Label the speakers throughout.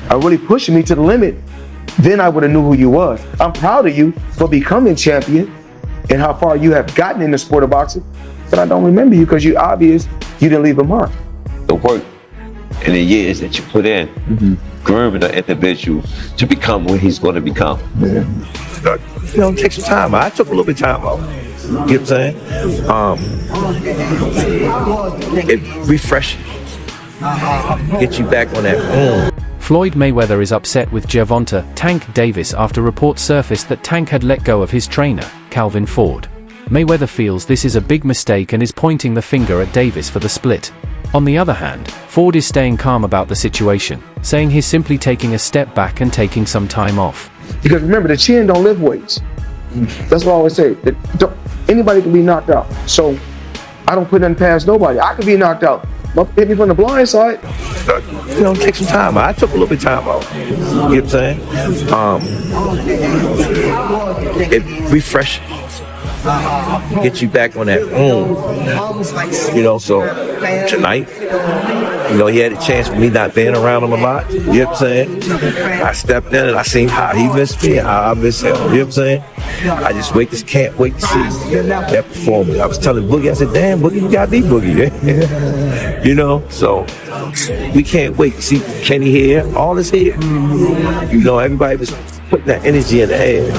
Speaker 1: are really pushing me to the limit, then I would have knew who you was. I'm proud of you for becoming champion and how far you have gotten in the sport of boxing, but I don't remember you because you're obvious you didn't leave a mark.
Speaker 2: The work and the years that you put in, grooming an individual to become what he's going to become.
Speaker 1: Yeah.
Speaker 3: Take some time. I took a little bit of time off. You know what I'm saying? It refreshes. Get you back on that.
Speaker 4: Floyd Mayweather is upset with Gervonta Tank Davis after reports surfaced that Tank had let go of his trainer, Calvin Ford. Mayweather feels this is a big mistake and is pointing the finger at Davis for the split. On the other hand, Ford is staying calm about the situation, saying he's simply taking a step back and taking some time off.
Speaker 1: Because remember, the chin don't lift weights. That's what I always say. Anybody can be knocked out. So I don't put nothing past nobody. I could be knocked out. Hit me from the blind side.
Speaker 3: Take some time. I took a little bit of time off. You know what I'm saying? It refreshes. Get you back on that. So tonight, he had a chance for me not being around him a lot. You know what I'm saying? I stepped in and I seen how he missed me, how I missed him. You know what I'm saying? I just can't wait to see that performance. I was telling Boogie, I said, damn, Boogie, you got me, Boogie. So we can't wait to see Kenny here. All is here. Everybody was putting that energy in the air.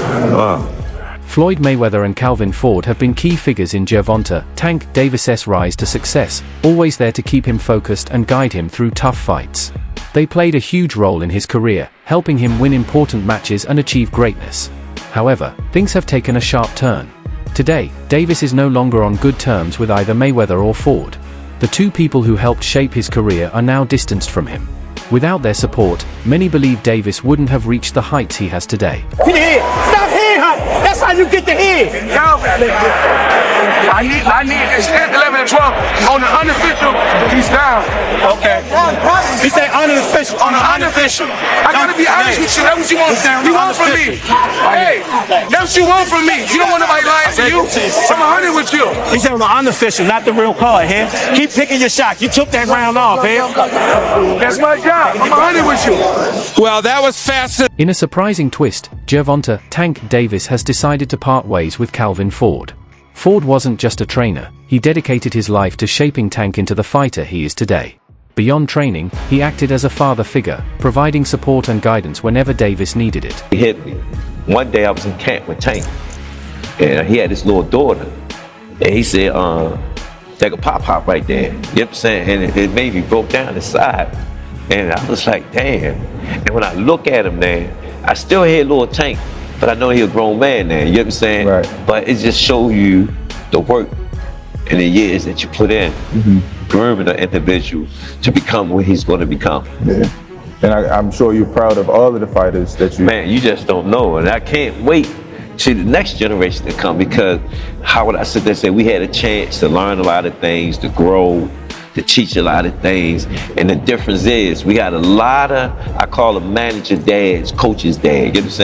Speaker 4: Floyd Mayweather and Calvin Ford have been key figures in Gervonta Tank Davis's rise to success, always there to keep him focused and guide him through tough fights. They played a huge role in his career, helping him win important matches and achieve greatness. However, things have taken a sharp turn. Today, Davis is no longer on good terms with either Mayweather or Ford. The two people who helped shape his career are now distanced from him. Without their support, many believe Davis wouldn't have reached the heights he has today.
Speaker 5: Stop head hunting. That's how you get the head.
Speaker 6: I need this 10, 11, and 12 on the unofficial. He's down. Okay.
Speaker 5: He said unofficial.
Speaker 6: On the unofficial. I gotta be honest with you. That's what you want. You want from me. Hey, that's what you want from me. You don't want nobody lying to you. I'm 100 with you.
Speaker 5: He said on the unofficial, not the real card here. Keep picking your shot. You took that round off here.
Speaker 6: That's my job. I'm 100 with you.
Speaker 7: Well, that was fast.
Speaker 4: In a surprising twist, Gervonta Tank Davis has decided to part ways with Calvin Ford. Ford wasn't just a trainer, he dedicated his life to shaping Tank into the fighter he is today. Beyond training, he acted as a father figure, providing support and guidance whenever Davis needed it.
Speaker 2: He hit me. One day I was in camp with Tank, and he had his little daughter, and he said, take a pop right there. You know what I'm saying? And it made me broke down inside. And I was like, damn. And when I look at him there, I still hear little Tank, but I know he's a grown man now, you know what I'm saying?
Speaker 1: Right.
Speaker 2: But it just shows you the work and the years that you put in, grooming an individual to become what he's going to become.
Speaker 8: Yeah. And I'm sure you're proud of all of the fighters that you...
Speaker 2: Man, you just don't know. And I can't wait to see the next generation to come, because how would I sit there and say we had a chance to learn a lot of things, to grow, to teach a lot of things. And the difference is we got a lot of, I call them manager dads, coaches dads, you know what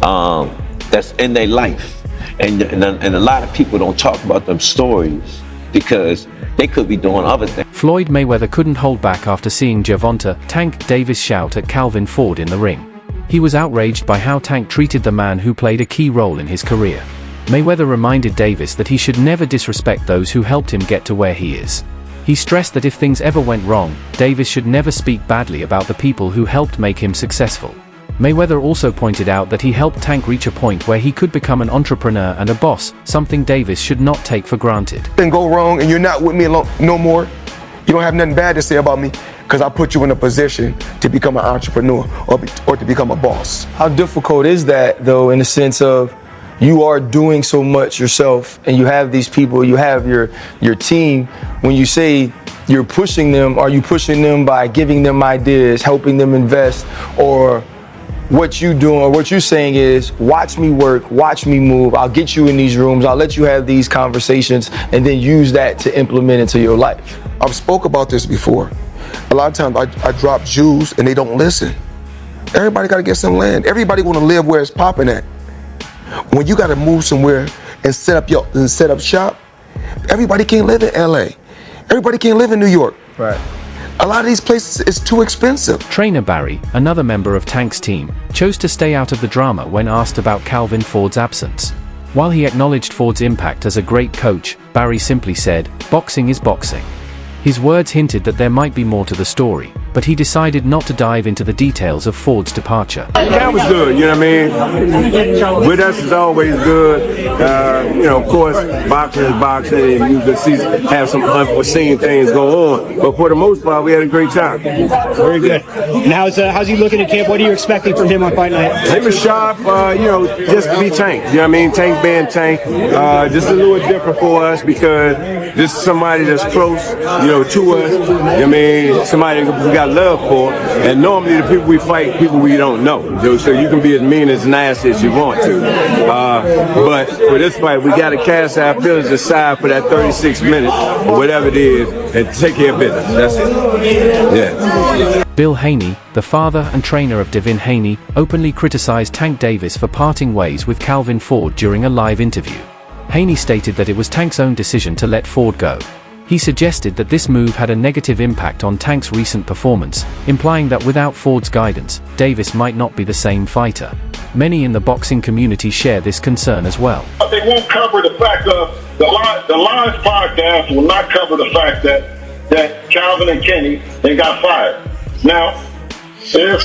Speaker 2: I'm saying? That's in their life. And a lot of people don't talk about them stories because they could be doing other things.
Speaker 4: Floyd Mayweather couldn't hold back after seeing Gervonta Tank Davis shout at Calvin Ford in the ring. He was outraged by how Tank treated the man who played a key role in his career. Mayweather reminded Davis that he should never disrespect those who helped him get to where he is. He stressed that if things ever went wrong, Davis should never speak badly about the people who helped make him successful. Mayweather also pointed out that he helped Tank reach a point where he could become an entrepreneur and a boss, something Davis should not take for granted.
Speaker 1: Things go wrong and you're not with me no more. You don't have nothing bad to say about me because I put you in a position to become an entrepreneur or to become a boss.
Speaker 9: How difficult is that, though, in the sense of you are doing so much yourself and you have these people, you have your team. When you say you're pushing them, are you pushing them by giving them ideas, helping them invest, or what you doing or what you're saying is watch me work, watch me move, I'll get you in these rooms, I'll let you have these conversations and then use that to implement into your life?
Speaker 1: I've spoke about this before. A lot of times I drop Jews and they don't listen. Everybody gotta get some land. Everybody wanna live where it's popping at. When you gotta move somewhere and set up shop, everybody can't live in LA. Everybody can't live in New York.
Speaker 9: Right.
Speaker 6: A lot of these places is too expensive.
Speaker 4: Trainer Barry, another member of Tank's team, chose to stay out of the drama when asked about Calvin Ford's absence. While he acknowledged Ford's impact as a great coach, Barry simply said, "Boxing is boxing." His words hinted that there might be more to the story, but he decided not to dive into the details of Ford's departure.
Speaker 10: That was good, you know what I mean? With us is always good. Of course, boxing is boxing, and you can see have some unforeseen things go on. But for the most part, we had a great time.
Speaker 5: Very good. And how's he looking at camp? What are you expecting from him on fight night?
Speaker 10: He was sharp, just to be Tank. You know what I mean? Tank being Tank. Just a little different for us because this is somebody that's close, to us. You know what I mean? Somebody we got love for. And normally the people we fight, people we don't know. So you can be as mean as nasty as you want to. But for this fight, we got to cast our feelings aside for that 36 minutes or whatever it is and take care of business. That's it. Yeah.
Speaker 4: Bill Haney, the father and trainer of Devin Haney, openly criticized Tank Davis for parting ways with Calvin Ford during a live interview. Haney stated that it was Tank's own decision to let Ford go. He suggested that this move had a negative impact on Tank's recent performance, implying that without Ford's guidance, Davis might not be the same fighter. Many in the boxing community share this concern as well.
Speaker 11: They won't cover the fact of the Live podcast will not cover the fact that Calvin and Kenny, they got fired. Now, if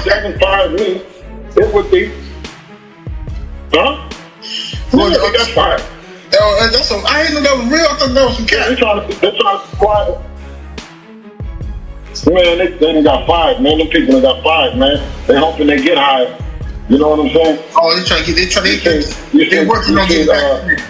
Speaker 11: Devin fired me, it would be, huh? Well, they got fired.
Speaker 6: I didn't know that was real. I thought that was some cat.
Speaker 11: They're trying to be quiet. Man, they done got fired, man. Them people that got fired, man. They hoping they get hired. You know what I'm saying?
Speaker 6: Oh, they're working on getting back.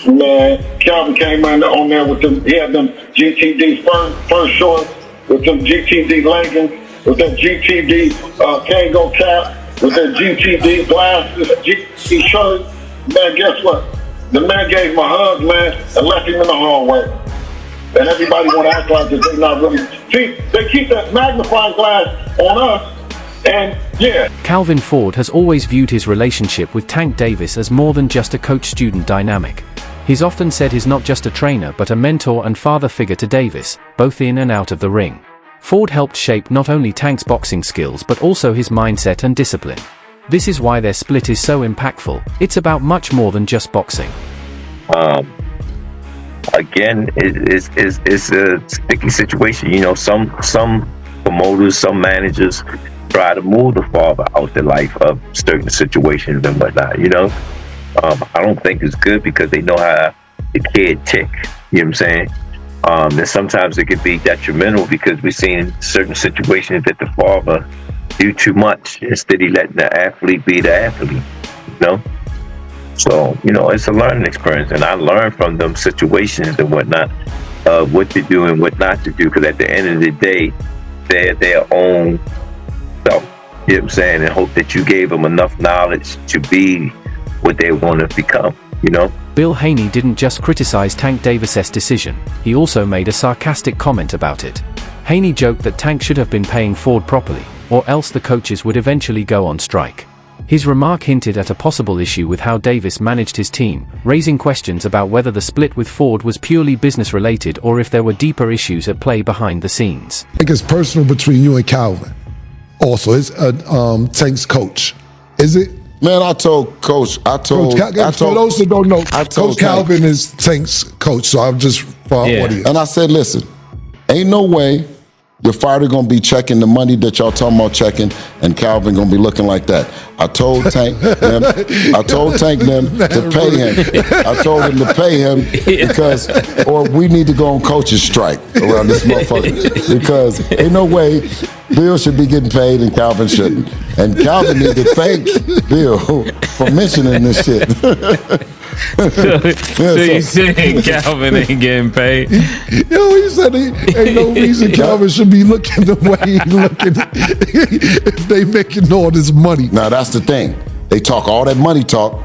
Speaker 11: Man, Calvin came in on there with them. He had them GTD first shorts, with them GTD leggings, with them GTD Kango cap, with their GTD glasses, GTD shirt. Man, guess what? The man gave him a hug, man, and left him in the hallway. And everybody want to act like that they're not really. See, they keep that magnifying glass on us, and yeah.
Speaker 4: Calvin Ford has always viewed his relationship with Tank Davis as more than just a coach-student dynamic. He's often said he's not just a trainer but a mentor and father figure to Davis, both in and out of the ring. Ford helped shape not only Tank's boxing skills but also his mindset and discipline. This is why their split is so impactful. It's about much more than just boxing.
Speaker 3: Again, it's a sticky situation. Some promoters, some managers try to move the father out the life of certain situations and whatnot. I don't think it's good because they know how the kid tick. You know what I'm saying? And sometimes it could be detrimental because we've seen certain situations that the father do too much instead of letting the athlete be the athlete. So, it's a learning experience, and I learned from them situations and whatnot, what to do and what not to do, because at the end of the day, they're their own self, you know what I'm saying, and hope that you gave them enough knowledge to be what they want to become,
Speaker 4: Bill Haney didn't just criticize Tank Davis's decision, he also made a sarcastic comment about it. Haney joked that Tank should have been paying Ford properly, or else the coaches would eventually go on strike. His remark hinted at a possible issue with how Davis managed his team, raising questions about whether the split with Ford was purely business-related or if there were deeper issues at play behind the scenes.
Speaker 12: I think it's personal between you and Calvin. Also, it's Tank's coach. Is it?
Speaker 6: Man, I told Coach.
Speaker 12: For those that don't know, Coach Calvin is Tank's coach, so I'm just for our audience.
Speaker 6: And I said, listen, ain't no way your fighter gonna be checking the money that y'all talking about checking, and Calvin gonna be looking like that. I told Tank them to pay him. I told him to pay him because, or we need to go on coach's strike around this motherfucker because ain't no way Bill should be getting paid and Calvin shouldn't. And Calvin need to thank Bill for mentioning this shit.
Speaker 13: So you saying Calvin ain't getting paid?
Speaker 12: He said ain't no reason Calvin should be looking the way he's looking if they making all this money.
Speaker 6: Now that's the thing. They talk all that money talk.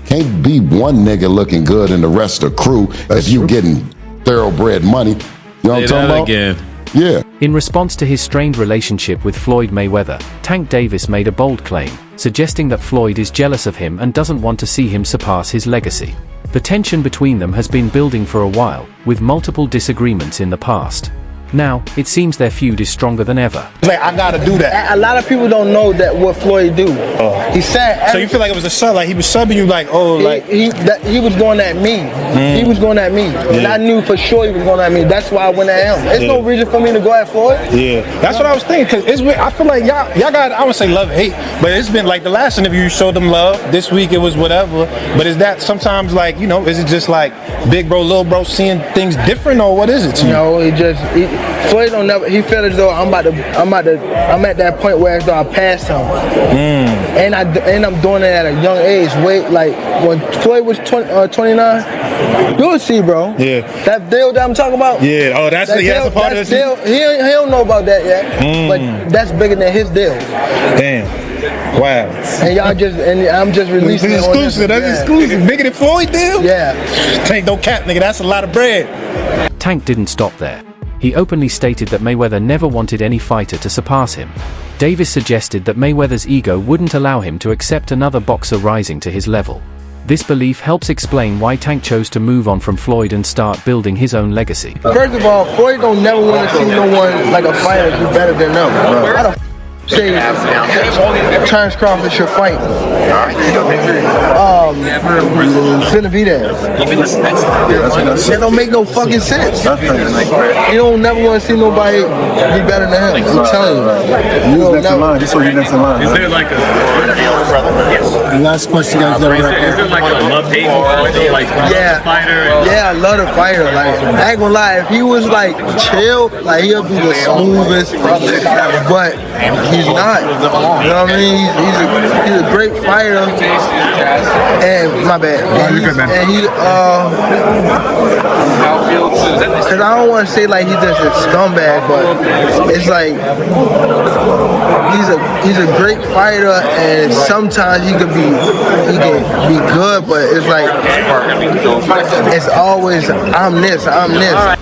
Speaker 6: Can't be one nigga looking good and the rest of the crew if you getting thoroughbred money. You know what I'm talking about?
Speaker 13: Again.
Speaker 6: Yeah.
Speaker 4: In response to his strained relationship with Floyd Mayweather, Tank Davis made a bold claim, suggesting that Floyd is jealous of him and doesn't want to see him surpass his legacy. The tension between them has been building for a while, with multiple disagreements in the past. Now, it seems their feud is stronger than ever.
Speaker 14: Like, I gotta do that.
Speaker 9: A lot of people don't know that what Floyd do. He said.
Speaker 14: So you feel like it was a sub? Like he was subbing you? Like
Speaker 9: he was going at me. He was going at me, and I knew for sure he was going at me. That's why I went at him. There's no reason for me to go at Floyd.
Speaker 14: Yeah, that's what I was thinking. Cause I feel like y'all got, I would say love hate, but it's been like the last interview you showed them love. This week it was whatever. But is that sometimes like, you know, is it just like big bro, little bro seeing things different, or what is it to you?
Speaker 9: No, Floyd don't never. He feel as though I'm at that point where as though I passed him, and I'm doing it at a young age. Like when Floyd was 29, you'll see, bro.
Speaker 14: Yeah.
Speaker 9: That deal that I'm talking about.
Speaker 14: Yeah. Oh, that's a part of this.
Speaker 9: Deal. He don't know about that yet, but that's bigger than his deal.
Speaker 14: Damn. Wow.
Speaker 9: And I'm just releasing it.
Speaker 14: Exclusive. That's exclusive. Bigger than Floyd deal.
Speaker 9: Yeah.
Speaker 14: Tank, don't cap, nigga. That's a lot of bread.
Speaker 4: Tank didn't stop there. He openly stated that Mayweather never wanted any fighter to surpass him. Davis suggested that Mayweather's ego wouldn't allow him to accept another boxer rising to his level. This belief helps explain why Tank chose to move on from Floyd and start building his own legacy.
Speaker 9: First of all, Floyd don't never want to see no one like a fighter do better than them. How the say Terrence Crawford should fight Benavidez. That don't make no fucking sense. You don't never want to see nobody be better than him. I'm telling you.
Speaker 15: Who's next in line? Just so you're next in line.
Speaker 13: Is there like a
Speaker 15: last question, guys?
Speaker 13: Is there like a love-hate like fighter?
Speaker 9: Yeah, I love the fighter. Like, I ain't gonna lie, if he was like chill, like he'll be the smoothest, but he's not. You know what I mean? He's a great fighter. And my bad. And he because I don't want to say like he's just a scumbag, but it's like he's a great fighter, and sometimes he can be good, but it's like it's always I'm this.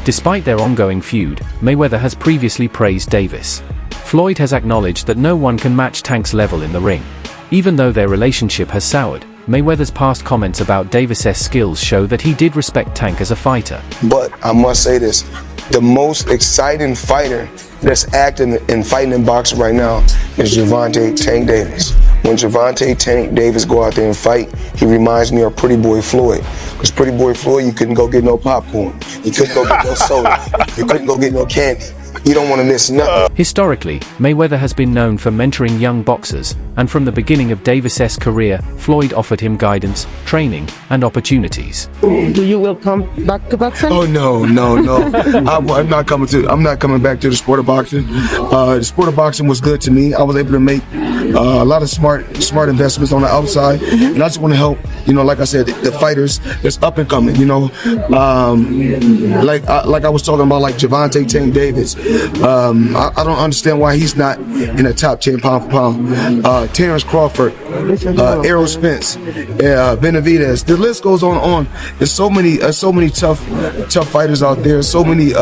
Speaker 4: Despite their ongoing feud, Mayweather has previously praised Davis. Floyd has acknowledged that no one can match Tank's level in the ring. Even though their relationship has soured, Mayweather's past comments about Davis' skills show that he did respect Tank as a fighter.
Speaker 1: But I must say this, the most exciting fighter that's acting and fighting in boxing right now is Gervonta Tank Davis. When Gervonta Tank Davis go out there and fight, he reminds me of Pretty Boy Floyd. Because Pretty Boy Floyd, you couldn't go get no popcorn. You couldn't go get no soda. You couldn't go get no candy. You don't want to miss nothing.
Speaker 4: Historically, Mayweather has been known for mentoring young boxers, and from the beginning of Davis' career, Floyd offered him guidance, training, and opportunities.
Speaker 9: Do you will come back to boxing?
Speaker 1: Oh no. I'm not coming back to the sport of boxing. The sport of boxing was good to me. I was able to make a lot of smart investments on the outside, and I just want to help. You know, like I said, the fighters that's up and coming. You know, like I was talking about, like Gervonta Tank Davis. I don't understand why he's not in the top 10 pound for pound. Terrence Crawford, Errol Spence, Benavidez. The list goes on and on. There's so many tough fighters out there. So many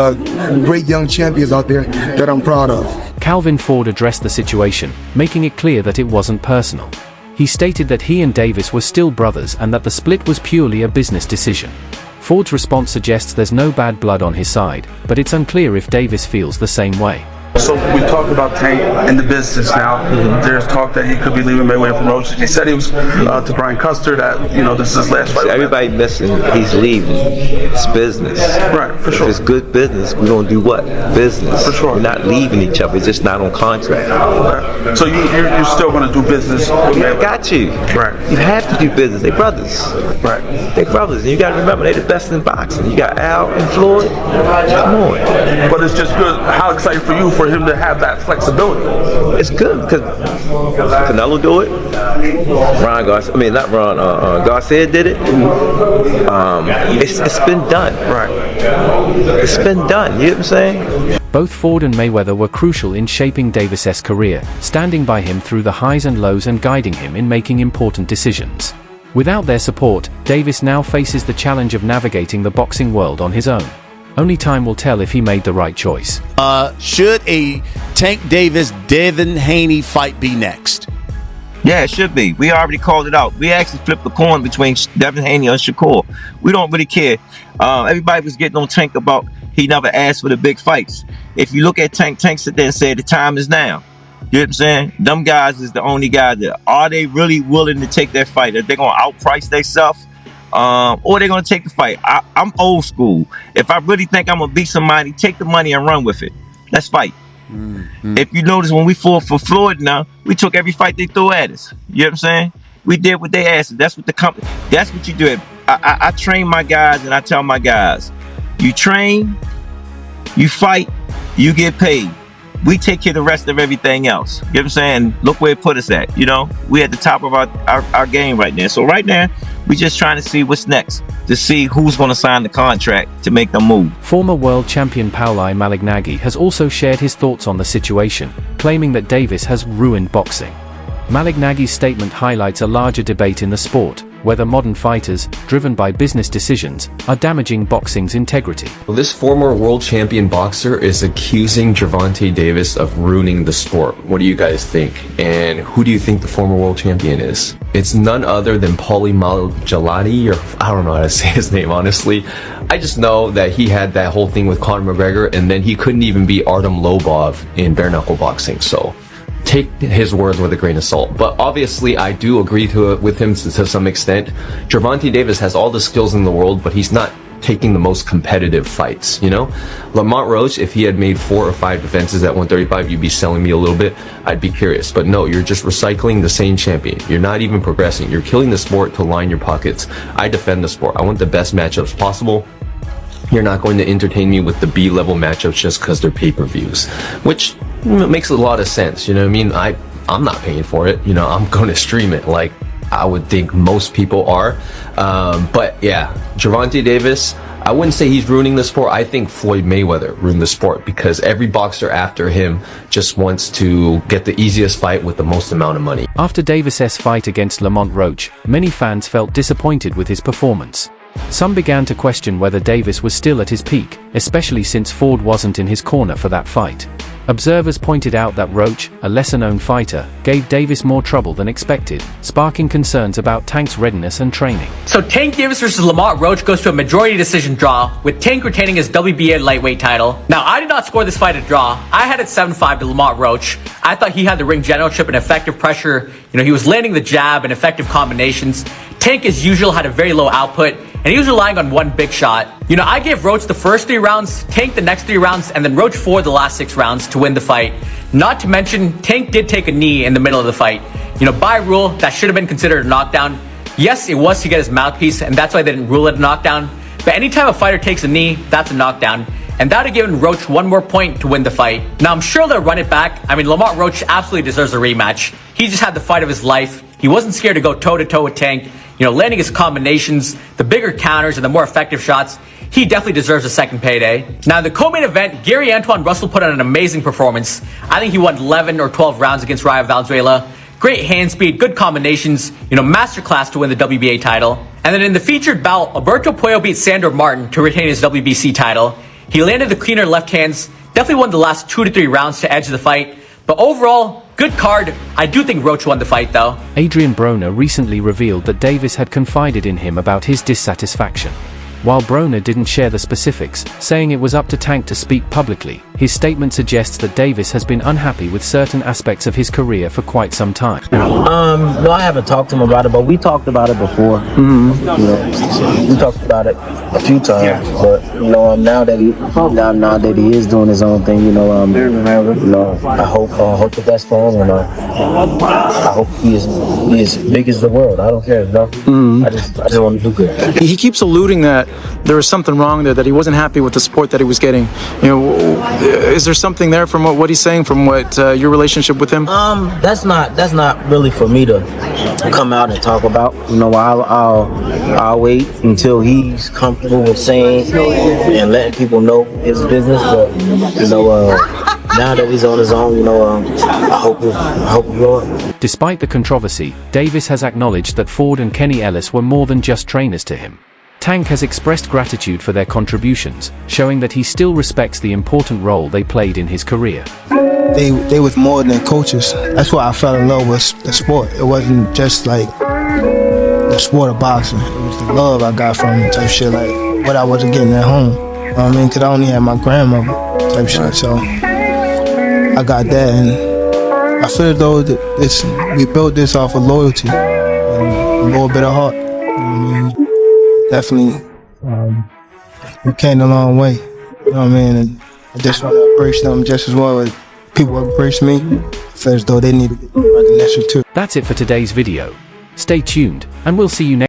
Speaker 1: great young champions out there that I'm proud of.
Speaker 4: Calvin Ford addressed the situation, making it clear that it wasn't personal. He stated that he and Davis were still brothers and that the split was purely a business decision. Ford's response suggests there's no bad blood on his side, but it's unclear if Davis feels the same way.
Speaker 16: So we talked about Tank in the business now. There's talk that he could be leaving Mayweather Promotions. He said he was to Brian Custer that, you know, this is his last fight.
Speaker 2: Everybody missing, he's leaving. It's business.
Speaker 16: Right, for sure.
Speaker 2: If it's good business, we're going to do what? Business.
Speaker 16: For sure.
Speaker 2: We're not leaving each other. It's just not on contract.
Speaker 16: Okay. So you're still going to do business with Mayweather?
Speaker 2: Got you.
Speaker 16: Right.
Speaker 2: You have to do business. They're brothers.
Speaker 16: Right.
Speaker 2: They're brothers. And you got to remember, they're the best in boxing. You got Al and Floyd. Come on.
Speaker 16: But it's just good. How exciting for you for him to have that flexibility?
Speaker 2: It's good because Canelo do it. Garcia did it. It's been done.
Speaker 16: Right.
Speaker 2: It's been done. You know what I'm saying?
Speaker 4: Both Ford and Mayweather were crucial in shaping Davis' career, standing by him through the highs and lows and guiding him in making important decisions. Without their support, Davis now faces the challenge of navigating the boxing world on his own. Only time will tell if he made the right choice.
Speaker 17: Should a Tank Davis-Devin Haney fight be next?
Speaker 2: Yeah, it should be. We already called it out. We actually flipped the coin between Devin Haney and Shakur. We don't really care. Everybody was getting on Tank about he never asked for the big fights. If you look at Tank sit there and say the time is now. You know what I'm saying? Them guys is the only guys that are they really willing to take that fight? Are they gonna outprice themselves? Or they're gonna take the fight? I'm old school. If I really think I'm gonna beat somebody, take the money and run with it. Let's fight. If you notice, when we fought for Floyd now, we took every fight they threw at us. You know what I'm saying? We did what they asked us. That's what the company, that's what you do. I train my guys and I tell my guys, you train, you fight, you get paid. We take care of the rest of everything else. You know what I'm saying? Look where it put us at. You know, we at the top of our game right now. So right now, we just trying to see what's next, to see who's going to sign the contract to make them move.
Speaker 4: Former world champion Pauli Malignaggi has also shared his thoughts on the situation, claiming that Davis has ruined boxing. Malignaggi's statement highlights a larger debate in the sport, whether modern fighters, driven by business decisions, are damaging boxing's integrity.
Speaker 17: Well, this former world champion boxer is accusing Gervonta Davis of ruining the sport. What do you guys think? And who do you think the former world champion is? It's none other than Pauli Malignaggi, or I don't know how to say his name, honestly. I just know that he had that whole thing with Conor McGregor, and then he couldn't even beat Artem Lobov in bare knuckle boxing. So take his words with a grain of salt. But obviously, I do agree with him to some extent. Gervonta Davis has all the skills in the world, but he's not taking the most competitive fights, you know? Lamont Roach, if he had made 4 or 5 defenses at 135, you'd be selling me a little bit. I'd be curious. But no, you're just recycling the same champion. You're not even progressing. You're killing the sport to line your pockets. I defend the sport. I want the best matchups possible. You're not going to entertain me with the B-level matchups just because they're pay-per-views, which makes a lot of sense. You know what I mean? I'm not paying for it. You know, I'm going to stream it like I would think most people are. But yeah, Gervonta Davis, I wouldn't say he's ruining the sport. I think Floyd Mayweather ruined the sport because every boxer after him just wants to get the easiest fight with the most amount of money.
Speaker 4: After Davis's fight against Lamont Roach, many fans felt disappointed with his performance. Some began to question whether Davis was still at his peak, especially since Ford wasn't in his corner for that fight. Observers pointed out that Roach, a lesser-known fighter, gave Davis more trouble than expected, sparking concerns about Tank's readiness and training.
Speaker 18: So Tank Davis versus Lamont Roach goes to a majority decision draw, with Tank retaining his WBA lightweight title. Now, I did not score this fight a draw. I had it 7-5 to Lamont Roach. I thought he had the ring generalship and effective pressure. You know, he was landing the jab and effective combinations. Tank, as usual, had a very low output, and he was relying on one big shot. You know, I gave Roach the first 3 rounds, Tank the next 3 rounds, and then Roach 4 the last 6 rounds to win the fight. Not to mention, Tank did take a knee in the middle of the fight. You know, by rule, that should have been considered a knockdown. Yes, it was to get his mouthpiece, and that's why they didn't rule it a knockdown. But anytime a fighter takes a knee, that's a knockdown. And that would have given Roach 1 more point to win the fight. Now, I'm sure they'll run it back. I mean, Lamont Roach absolutely deserves a rematch. He just had the fight of his life. He wasn't scared to go toe-to-toe with Tank. You know, landing his combinations, the bigger counters, and the more effective shots. He definitely deserves a second payday. Now, in the co-main event, Gary Antoine Russell put on an amazing performance. I think he won 11 or 12 rounds against Rayo Valenzuela. Great hand speed, good combinations, you know, masterclass to win the WBA title. And then in the featured bout, Alberto Puello beat Sandor Martin to retain his WBC title. He landed the cleaner left hands, definitely won the last 2 to 3 rounds to edge the fight. But overall, good card. I do think Roach won the fight, though.
Speaker 4: Adrian Broner recently revealed that Davis had confided in him about his dissatisfaction. While Broner didn't share the specifics, saying it was up to Tank to speak publicly, his statement suggests that Davis has been unhappy with certain aspects of his career for quite some time.
Speaker 19: No, I haven't talked to him about it, but we talked about it before. You know, we talked about it a few times, but you know, now that he is doing his own thing, I hope the best for him, and I hope he is big as the world. I don't care, I just want to do good.
Speaker 20: He keeps alluding that there was something wrong there, that he wasn't happy with the support that he was getting. You know, is there something there from what he's saying, from what your relationship with him?
Speaker 19: That's not really for me to come out and talk about. You know, I'll wait until he's comfortable with saying and letting people know his business. But you know, now that he's on his own, you know, I hope he grow up.
Speaker 4: Despite the controversy, Davis has acknowledged that Ford and Kenny Ellis were more than just trainers to him. Tank has expressed gratitude for their contributions, showing that he still respects the important role they played in his career.
Speaker 21: They was more than coaches. That's why I fell in love with the sport. It wasn't just like the sport of boxing. It was the love I got from it type shit, like what I wasn't getting at home. You know what I mean? Because I only had my grandmother type shit. So I got that, and I feel as though we built this off of loyalty and a little bit of heart. You know what I mean? Definitely, we came a long way. You know what I mean? And I just want to embrace them just as well as people embrace me. I feel as though they need recognition too.
Speaker 4: That's it for today's video. Stay tuned, and we'll see you next.